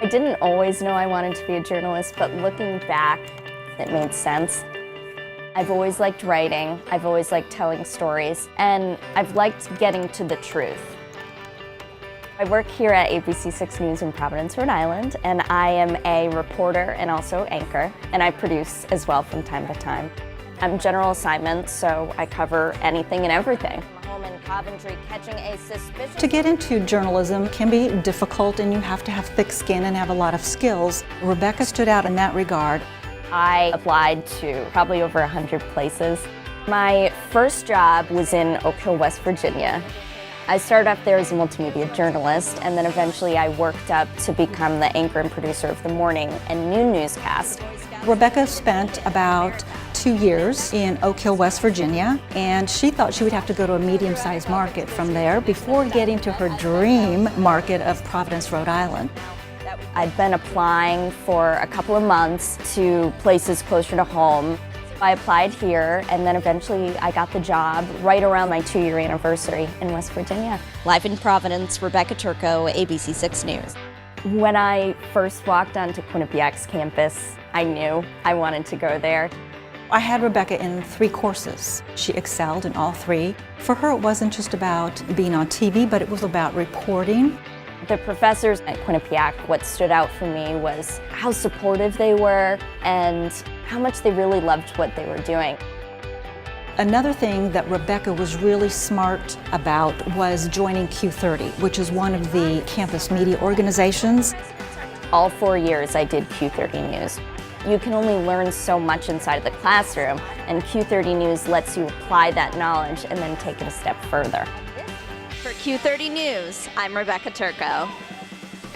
I didn't always know I wanted to be a journalist, but looking back, it made sense. I've always liked writing, I've always liked telling stories, and I've liked getting to the truth. I work here at ABC 6 News in Providence, Rhode Island, and I am a reporter and also anchor, and I produce as well from time to time. I'm general assignment, so I cover anything and everything. I'm home in Coventry catching a suspicious... To get into journalism can be difficult, and you have to have thick skin and have a lot of skills. Rebecca stood out in that regard. I applied to probably over 100 places. My first job was in Oak Hill, West Virginia. I started off there as a multimedia journalist, and then eventually I worked up to become the anchor and producer of the morning and noon newscast. Rebecca spent about 2 years in Oak Hill, West Virginia, and she thought she would have to go to a medium-sized market from there before getting to her dream market of Providence, Rhode Island. I'd been applying for a couple of months to places closer to home. I applied here, and then eventually I got the job right around my 2-year anniversary in West Virginia. Live in Providence, Rebecca Turco, ABC 6 News. When I first walked onto Quinnipiac's campus, I knew I wanted to go there. I had Rebecca in 3 courses. She excelled in all 3. For her, it wasn't just about being on TV, but it was about reporting. The professors at Quinnipiac, what stood out for me was how supportive they were and how much they really loved what they were doing. Another thing that Rebecca was really smart about was joining Q30, which is one of the campus media organizations. All 4 years I did Q30 News. You can only learn so much inside of the classroom, and Q30 News lets you apply that knowledge and then take it a step further. For Q30 News, I'm Rebecca Turco.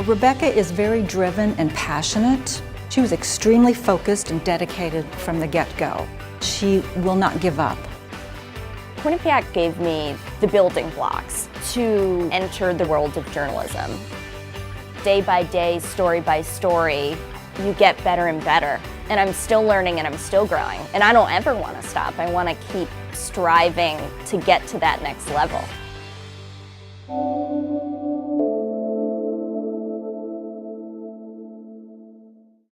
Rebecca is very driven and passionate. She was extremely focused and dedicated from the get-go. She will not give up. Quinnipiac gave me the building blocks to enter the world of journalism. Day by day, story by story, you get better and better. And I'm still learning and I'm still growing. And I don't ever want to stop. I want to keep striving to get to that next level.